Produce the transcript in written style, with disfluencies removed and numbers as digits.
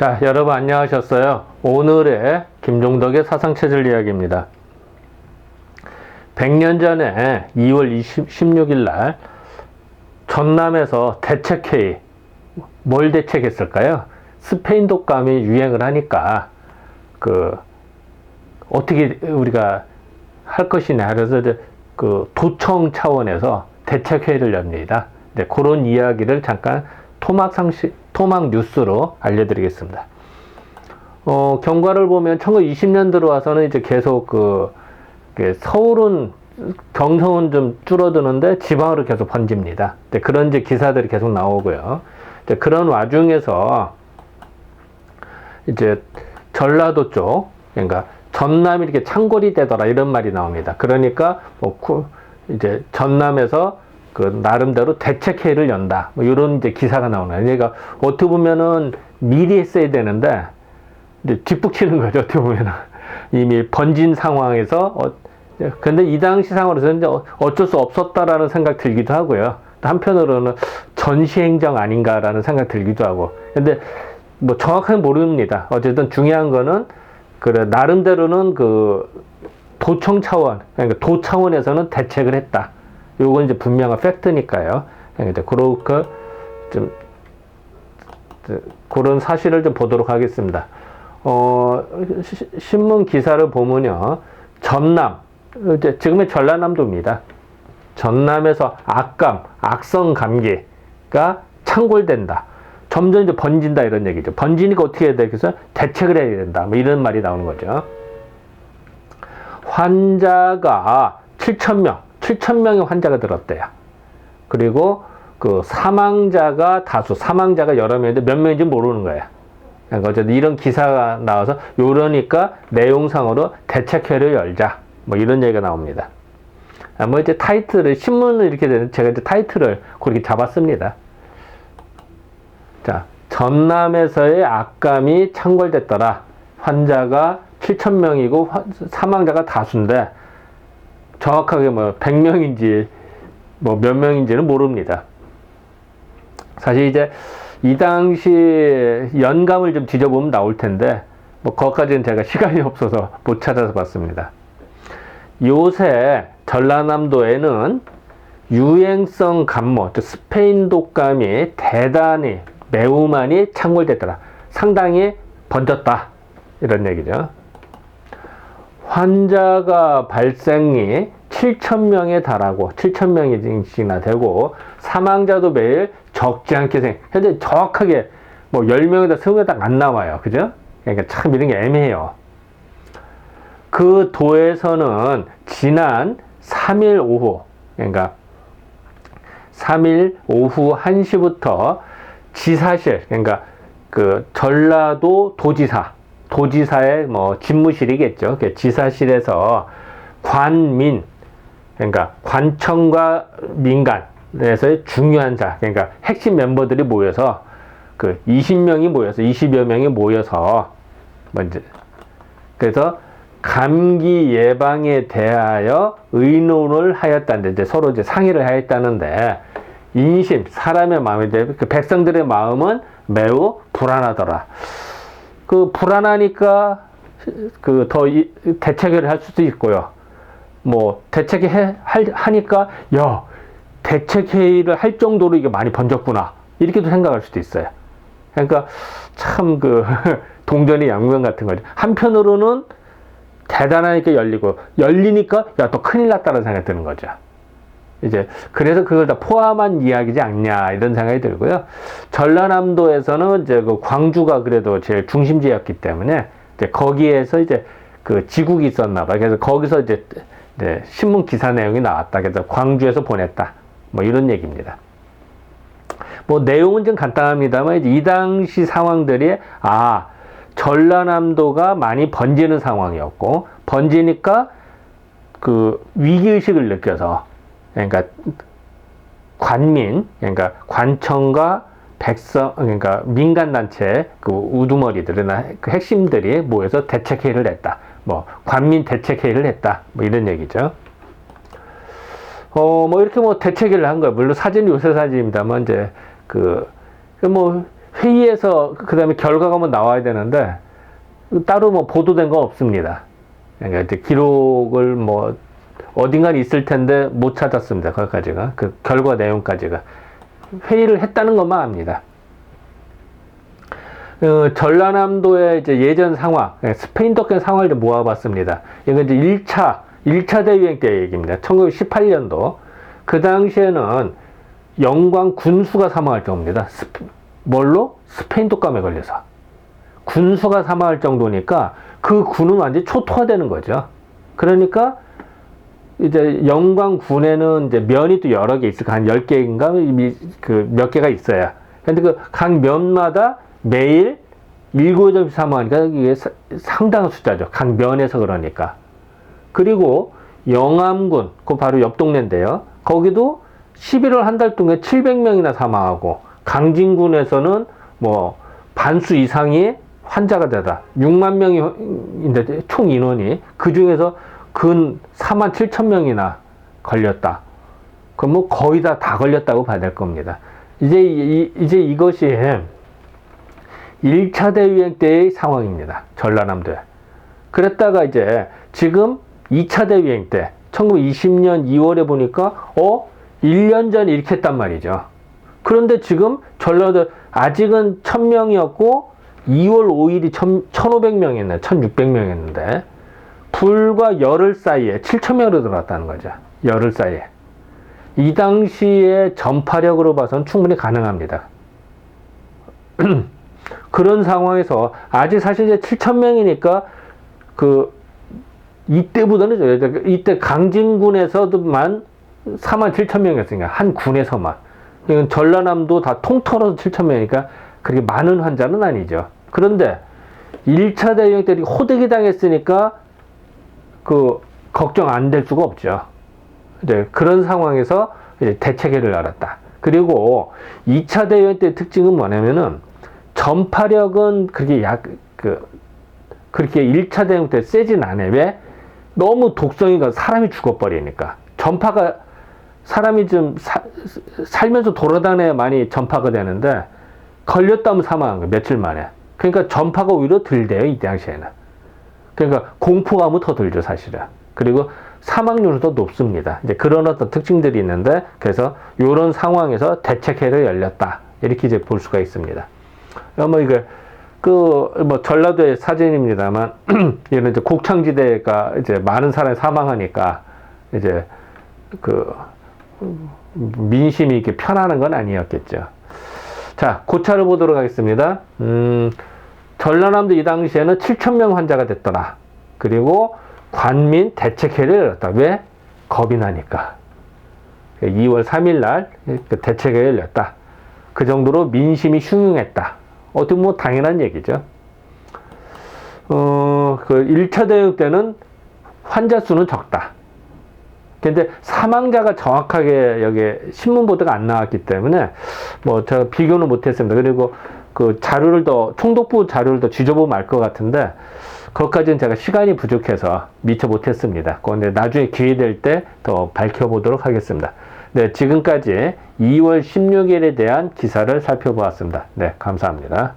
자, 여러분 안녕하셨어요? 오늘의 김종덕의 사상체질 이야기입니다. 100년 전에 2월 16일 날 전남에서 대책회의, 뭘 대책했을까요? 스페인 독감이 유행을 하니까 어떻게 우리가 할 것이냐, 그래서 이제 도청 차원에서 대책회의를 엽니다. 네, 그런 이야기를 잠깐 토막 뉴스로 알려드리겠습니다. 경과를 보면 1920년 들어와서는 이제 계속 서울은 경성은 좀 줄어드는데 지방으로 계속 번집니다. 네, 그런 이제 기사들이 계속 나오고요. 이제 그런 와중에서 이제 전라도 쪽, 그러니까 전남이 이렇게 창궐이 되더라 이런 말이 나옵니다. 그러니까 이제 전남에서 나름대로 대책회의를 연다. 이런 이제 기사가 나오는 거예요. 그러니까 어떻게 보면은 미리 했어야 되는데 이제 뒷북치는 거죠. 어떻게 보면은 이미 번진 상황에서 근데 이 당시 상황에서는 이제 어쩔 수 없었다라는 생각 들기도 하고요. 한편으로는 전시행정 아닌가라는 생각 들기도 하고. 근데 뭐 정확하게 모릅니다. 어쨌든 중요한 거는 나름대로는 도청 차원, 그러니까 도 차원에서는 대책을 했다. 요건 이제 분명한 팩트니까요. 그러니까 그런 사실을 좀 보도록 하겠습니다. 신문 기사를 보면요. 전남, 이제 지금의 전라남도입니다. 전남에서 악성 감기가 창궐된다. 점점 이제 번진다 이런 얘기죠. 번지니까 어떻게 해야 돼? 그래서 대책을 해야 된다. 뭐 이런 말이 나오는 거죠. 환자가 7,000명의 환자가 들었대요. 그리고 사망자가 여러 명인데 몇 명인지 모르는 거예요. 그러니까 어쨌든 이런 기사가 나와서 요러니까 내용상으로 대책회를 열자. 뭐 이런 얘기가 나옵니다. 뭐 이제 타이틀을, 신문을 이렇게 되는, 제가 이제 타이틀을 그렇게 잡았습니다. 자, 전남에서의 악감이 창궐됐더라. 환자가 7,000명이고 사망자가 다수인데 정확하게 100명인지 몇 명인지는 모릅니다. 사실 이제 이 당시 연감을 좀 뒤져보면 나올 텐데 그것까지는 제가 시간이 없어서 못 찾아서 봤습니다. 요새 전라남도에는 유행성 감모, 스페인 독감이 대단히 매우 많이 창궐됐더라. 상당히 번졌다. 이런 얘기죠. 환자가 발생이 7,000명에 달하고 7,000명이나 되고 사망자도 매일 적지 않게 현재 정확하게 10명에다 20명에다 안 나와요. 그죠? 그러니까 참 이런 게 애매해요. 그 도에서는 지난 3일 오후, 그러니까 3일 오후 1시부터 지사실, 그러니까 전라도 도지사의 집무실이겠죠. 지사실에서 그러니까 관청과 민간에서의 중요한 그러니까 핵심 멤버들이 모여서 20여 명이 모여서 그래서 감기 예방에 대하여 의논을 하였다는데, 이제 서로 상의를 하였다는데, 사람의 마음이, 백성들의 마음은 매우 불안하더라. 불안하니까, 더 대책을 할 수도 있고요. 하니까, 대책회의를 할 정도로 이게 많이 번졌구나. 이렇게도 생각할 수도 있어요. 그러니까, 참 동전의 양면 같은 거죠. 한편으로는 대단하게 열리니까, 또 큰일 났다는 생각이 드는 거죠. 그래서 그걸 다 포함한 이야기지 않냐, 이런 생각이 들고요. 전라남도에서는 광주가 그래도 제일 중심지였기 때문에, 거기에서 지국이 있었나 봐요. 그래서 거기서 신문 기사 내용이 나왔다. 그래서 광주에서 보냈다. 이런 얘기입니다. 내용은 좀 간단합니다만, 이 당시 상황들이, 전라남도가 많이 번지는 상황이었고, 번지니까 위기의식을 느껴서, 그러니까 그러니까 관청과 백성, 그러니까 민간단체 우두머리들이나 핵심들이 모여서 대책회의를 했다. 관민 대책회의를 했다. 이런 얘기죠. 이렇게 대책회의를 한 거예요. 물론 사진이 요새 사진입니다만, 회의에서 그 다음에 결과가 뭐 나와야 되는데 따로 뭐 보도된 거 없습니다. 그러니까 이제 기록을 뭐 어딘가 있을 텐데 못 찾았습니다. 거기까지가 그 결과 내용까지가 회의를 했다는 것만 압니다. 전라남도의 이제 예전 상황, 스페인 독감 상황을 모아봤습니다. 이건 이제 1차 대유행 때 얘기입니다. 1918년도. 그 당시에는 영광 군수가 사망할 정도입니다. 뭘로? 스페인 독감에 걸려서. 군수가 사망할 정도니까 그 군은 완전히 초토화되는 거죠. 그러니까 이제 영광군에는 이제 면이 또 여러 개 있을까? 한 10개인가? 그 몇 개가 있어야. 근데 그 각 면마다 매일 7점씩 사망하니까 이게 상당한 숫자죠. 각 면에서 그러니까. 그리고 영암군, 그 바로 옆 동네인데요. 거기도 11월 한 달 동안 700명이나 사망하고, 강진군에서는 뭐 반수 이상이 환자가 되다. 6만 명인데 총 인원이 그 중에서 근 4만 7천 명이나 걸렸다. 그럼 뭐 거의 다 걸렸다고 봐야 될 겁니다. 이제 이것이 1차 대유행 때의 상황입니다. 전라남도에. 그랬다가 이제 지금 2차 대유행 때 1920년 2월에 보니까 1년 전에 이렇게 했단 말이죠. 그런데 지금 전라도 아직은 1000명이었고 2월 5일이 1500명이었네. 1600명이었는데 불과 열흘 사이에 7000명으로 들어왔다는 거죠. 열흘 사이에. 이 당시에 전파력으로 봐서는 충분히 가능합니다. 그런 상황에서 아직 사실 이제 7000명이니까 이때보다는 이때 강진군에서도만 47,000명이었으니까 한 군에서만. 전라남도 다 통틀어서 7,000명이니까 그렇게 많은 환자는 아니죠. 그런데 1차 대유행 때 호되게 당했으니까 걱정 안 될 수가 없죠. 이제 그런 상황에서 이제 대책회를 열었다. 그리고 2차 대유행 때 특징은 뭐냐면은 전파력은 그렇게 그렇게 1차 대유행 때 세진 않아요. 왜? 너무 독성이 가 사람이 죽어버리니까. 전파가 사람이 좀 살면서 돌아다녀야 많이 전파가 되는데 걸렸다면 사망한 거예요. 며칠 만에. 그러니까 전파가 오히려 덜 돼요. 이 당시에는. 그러니까 공포감은 더 들죠, 사실은. 그리고 사망률은 더 높습니다. 이제 그런 어떤 특징들이 있는데, 그래서 이런 상황에서 대책회를 열렸다. 이렇게 이제 볼 수가 있습니다. 전라도의 사진입니다만, 이런 이제 곡창지대가 이제 많은 사람이 사망하니까, 이제 민심이 이렇게 편하는 건 아니었겠죠. 자, 고차를 보도록 하겠습니다. 전라남도 이 당시에는 7,000명 환자가 됐더라. 그리고 관민 대책회를 열었다. 왜? 겁이 나니까. 2월 3일 날 대책회를 열렸다. 그 정도로 민심이 흉흉했다. 어떻게 뭐 당연한 얘기죠. 1차 대유행 때는 환자 수는 적다. 근데 사망자가 정확하게 여기 신문 보도가 안 나왔기 때문에 뭐 제가 비교는 못했습니다. 그리고 총독부 자료를 더 뒤져보면 알 것 같은데 그것까지는 제가 시간이 부족해서 미처 못했습니다. 그런데 나중에 기회 될 때 더 밝혀보도록 하겠습니다. 네, 지금까지 2월 16일에 대한 기사를 살펴보았습니다. 네, 감사합니다.